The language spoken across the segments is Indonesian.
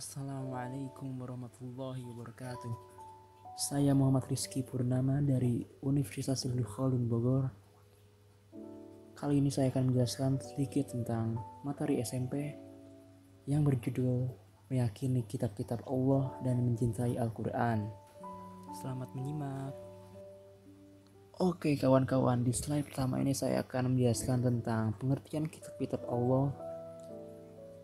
Assalamualaikum warahmatullahi wabarakatuh. Saya Muhammad Rizky Purnama dari Universitas Ibnu Khaldun Bogor. Kali ini saya akan menjelaskan sedikit tentang materi SMP yang berjudul Meyakini Kitab-Kitab Allah dan Mencintai Al-Quran. Selamat menyimak. Oke kawan-kawan, di slide pertama ini saya akan menjelaskan tentang pengertian kitab-kitab Allah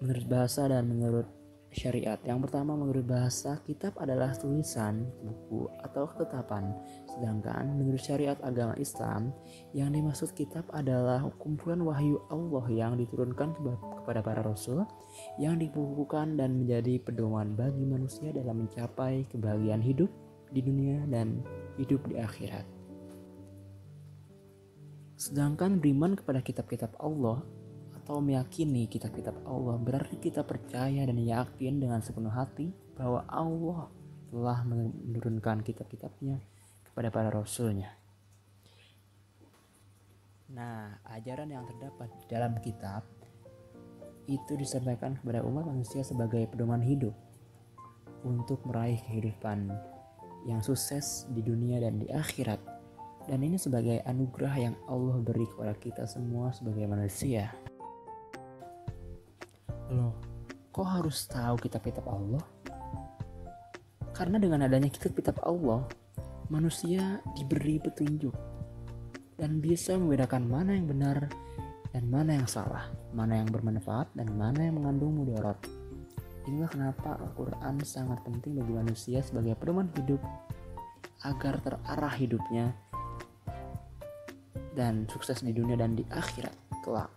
menurut bahasa dan menurut syariat. Yang pertama, menurut bahasa, kitab adalah tulisan, buku, atau ketetapan. Sedangkan menurut syariat agama Islam, yang dimaksud kitab adalah kumpulan wahyu Allah yang diturunkan kepada para rasul, yang dibukukan dan menjadi pedoman bagi manusia dalam mencapai kebahagiaan hidup di dunia dan hidup di akhirat. Sedangkan beriman kepada kitab-kitab Allah atau meyakini kitab-kitab Allah berarti kita percaya dan yakin dengan sepenuh hati bahwa Allah telah menurunkan kitab-kitabnya kepada para rasulnya. Nah, ajaran yang terdapat di dalam kitab itu disampaikan kepada umat manusia sebagai pedoman hidup untuk meraih kehidupan yang sukses di dunia dan di akhirat. Dan ini sebagai anugerah yang Allah beri kepada kita semua sebagai manusia. Loh, kok harus tahu kitab-kitab Allah? Karena dengan adanya kitab-kitab Allah, manusia diberi petunjuk dan bisa membedakan mana yang benar dan mana yang salah, mana yang bermanfaat dan mana yang mengandung mudarat. Inilah kenapa Al-Quran sangat penting bagi manusia sebagai pedoman hidup agar terarah hidupnya dan sukses di dunia dan di akhirat kelak.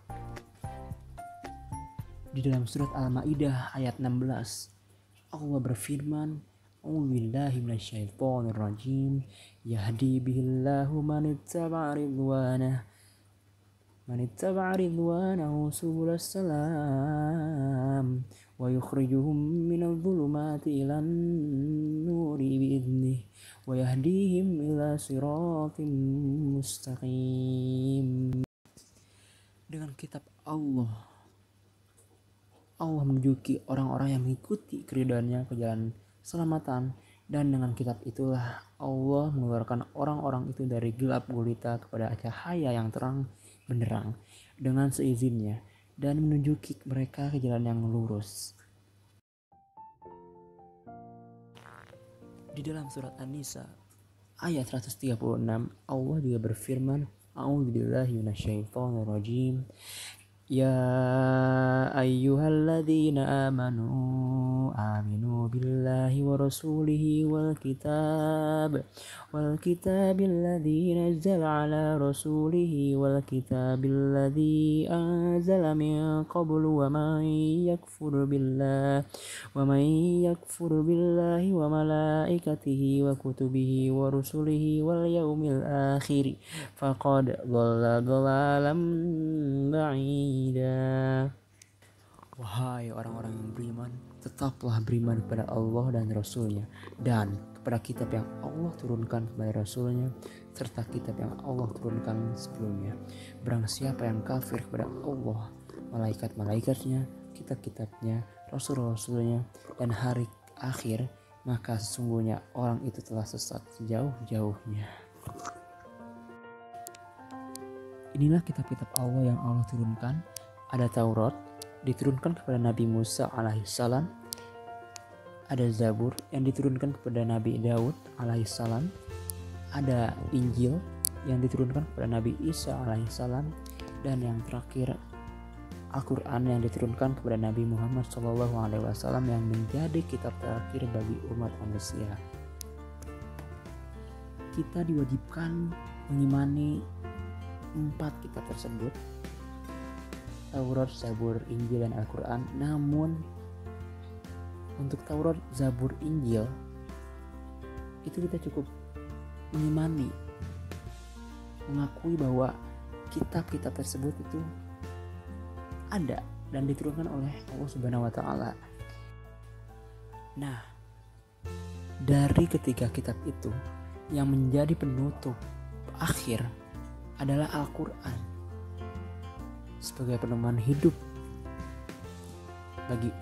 Di dalam surat Al-Maidah ayat 16, Allah berfirman, "A'udzubillahi minasyaitonirrajim. Yahdi bihillahu man ittaba'a ridwanahu subulas salam wa yukhrijuhum minadh dhulumati ilan nuri bi'idnih wa yahdihim ila siratim mustaqim." Dengan kitab Allah menunjuki orang-orang yang mengikuti keridhaannya ke jalan keselamatan, dan dengan kitab itulah Allah mengeluarkan orang-orang itu dari gelap gulita kepada cahaya yang terang benderang dengan seizinnya dan menunjuki mereka ke jalan yang lurus. Di dalam surat An-Nisa ayat 136 Allah juga berfirman, "A'udzubillahi minasyaitonirrajim. Ya ayyuhalladzina aminu billahi wa rasulihi wal kitabil ladzi nazzala ala rasulihi wal kitabil ladzi anzala min qablu wa man yakfur billahi wa malaikatihi wa kutubihi wa rusulihi wal yaumil akhir faqad dhalla dhalalan ba'ida." Wahai orang-orang yang beriman, tetaplah beriman kepada Allah dan Rasulnya, dan kepada kitab yang Allah turunkan kepada Rasulnya, serta kitab yang Allah turunkan sebelumnya. Barang siapa yang kafir kepada Allah, malaikat-malaikatnya, kitab-kitabnya, rasul-rasulnya, dan hari akhir, maka sesungguhnya orang itu telah sesat sejauh-jauhnya. Inilah kitab-kitab Allah yang Allah turunkan. Ada Taurat diturunkan kepada Nabi Musa alaihissalam. Ada Zabur yang diturunkan kepada Nabi Daud alaihissalam. Ada Injil yang diturunkan kepada Nabi Isa alaihissalam. Dan yang terakhir Al-Quran yang diturunkan kepada Nabi Muhammad SAW yang menjadi kitab terakhir bagi umat manusia. Kita diwajibkan mengimani 4 kitab tersebut, Taurat, Zabur, Injil, dan Al-Quran. Namun untuk Taurat, Zabur, Injil itu kita cukup mengimani, mengakui bahwa kitab-kitab tersebut itu ada dan diturunkan oleh Allah Subhanahu wa Ta'ala. Nah, dari ketiga kitab itu yang menjadi penutup akhir adalah Al-Quran sebagai pedoman hidup bagi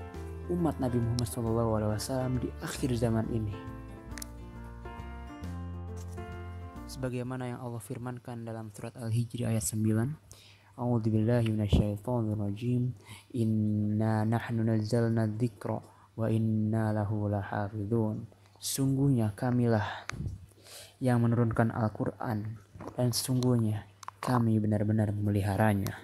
umat Nabi Muhammad SAW di akhir zaman ini. Sebagaimana yang Allah firmankan dalam surat Al-Hijr ayat 9, A'udzubillahi minasyaitonirrajim. Inna nahnu nazzalna dzikra wa inna lahu lahafizun. Sungguhnya kamilah yang menurunkan Al-Quran dan sesungguhnya kami benar-benar memeliharanya.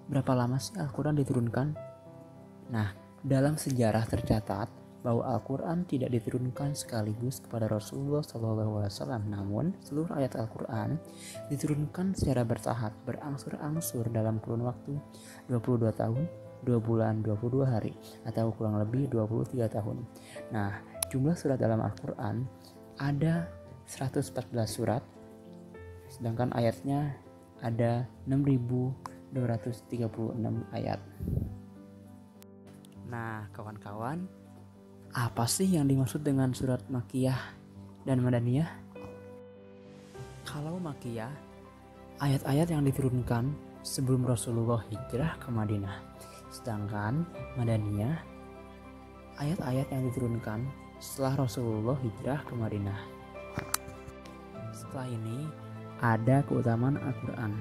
Berapa lama sih Al-Quran diturunkan? Nah, dalam sejarah tercatat bahwa Al-Quran tidak diturunkan sekaligus kepada Rasulullah SAW, namun seluruh ayat Al-Quran diturunkan secara bertahap, berangsur-angsur dalam kurun waktu 22 tahun, 2 bulan, 22 hari, atau kurang lebih 23 tahun. Nah, jumlah surat dalam Al-Quran ada 114 surat, sedangkan ayatnya ada 6.236 ayat. Nah, kawan-kawan, apa sih yang dimaksud dengan surat Makkiyah dan Madaniyah? Kalau Makkiyah, ayat-ayat yang diturunkan sebelum Rasulullah hijrah ke Madinah. Sedangkan Madaniyah, ayat-ayat yang diturunkan setelah Rasulullah hijrah ke Madinah. Setelah ini ada keutamaan Al-Quran.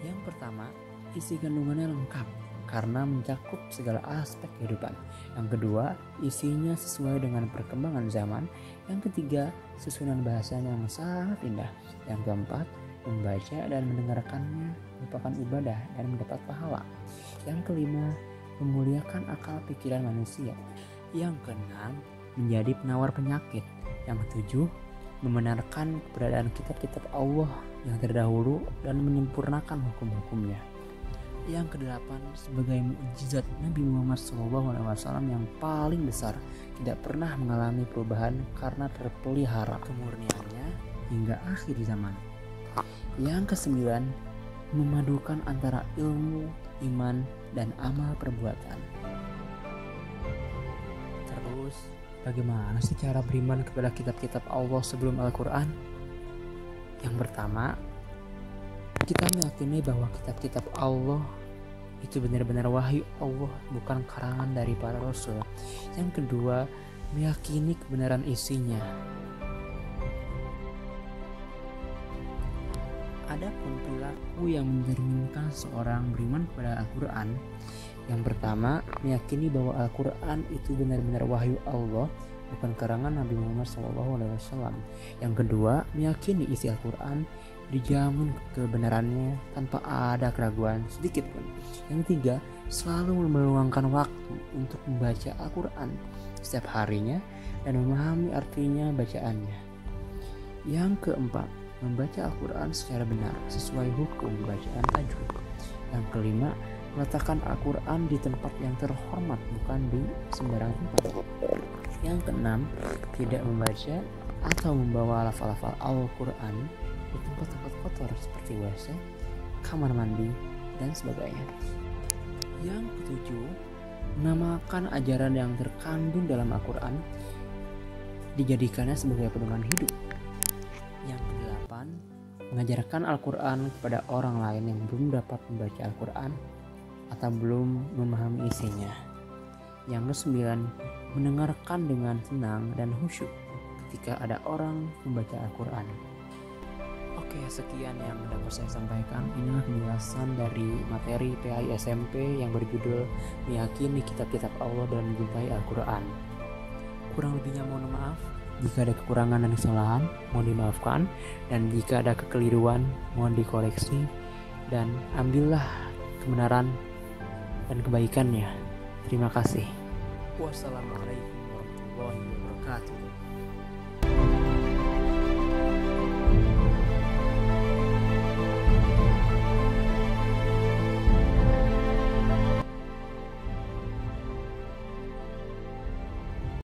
Yang pertama, isi kandungannya lengkap karena mencakup segala aspek kehidupan. Yang kedua, isinya sesuai dengan perkembangan zaman. Yang ketiga, susunan bahasanya yang sangat indah. Yang keempat, membaca dan mendengarkannya merupakan ibadah dan mendapat pahala. Yang kelima, memuliakan akal pikiran manusia. Yang keenam, menjadi penawar penyakit. Yang ketujuh, membenarkan keberadaan kitab-kitab Allah yang terdahulu dan menyempurnakan hukum-hukumnya. Yang kedelapan, sebagai mukjizat Nabi Muhammad SAW yang paling besar, tidak pernah mengalami perubahan karena terpelihara kemurniannya hingga akhir zaman. Yang kesembilan, memadukan antara ilmu, iman, dan amal perbuatan. Terus, bagaimana sih cara beriman kepada kitab-kitab Allah sebelum Al-Quran? Yang pertama, kita meyakini bahwa kitab-kitab Allah itu benar-benar wahyu Allah, bukan karangan dari para rasul. Yang kedua, meyakini kebenaran isinya. Adapun perilaku yang mencerminkan seorang beriman kepada Al-Quran. Yang pertama, meyakini bahwa Al-Quran itu benar-benar wahyu Allah, bukan karangan Nabi Muhammad SAW. Yang kedua, meyakini isi Al-Quran dijamin kebenarannya tanpa ada keraguan sedikit pun. Yang ketiga, selalu meluangkan waktu untuk membaca Al-Quran setiap harinya dan memahami artinya bacaannya. Yang keempat, membaca Al-Quran secara benar sesuai hukum bacaan tajwid. Yang kelima, meletakkan Al-Quran di tempat yang terhormat, bukan di sembarang tempat. Yang keenam, tidak membaca atau membawa lafal-lafal Al-Quran di tempat-tempat kotor seperti WC, kamar mandi, dan sebagainya. Yang ketujuh, menamakan ajaran yang terkandung dalam Al-Quran, dijadikannya sebagai pedoman hidup. Yang kedelapan, mengajarkan Al-Quran kepada orang lain yang belum dapat membaca Al-Quran atau belum memahami isinya. Yang kesembilan, mendengarkan dengan tenang dan khusyuk ketika ada orang membaca Al-Quran. Oke, sekian yang dapat saya sampaikan. Inilah penjelasan dari materi PAI SMP yang berjudul Meyakini Kitab-Kitab Allah dan Mencintai Al-Quran. Kurang lebihnya mohon maaf. Jika ada kekurangan dan kesalahan, mohon dimaafkan. Dan jika ada kekeliruan, mohon dikoreksi. Dan ambillah kebenaran dan kebaikannya. Terima kasih. Wassalamualaikum warahmatullahi wabarakatuh.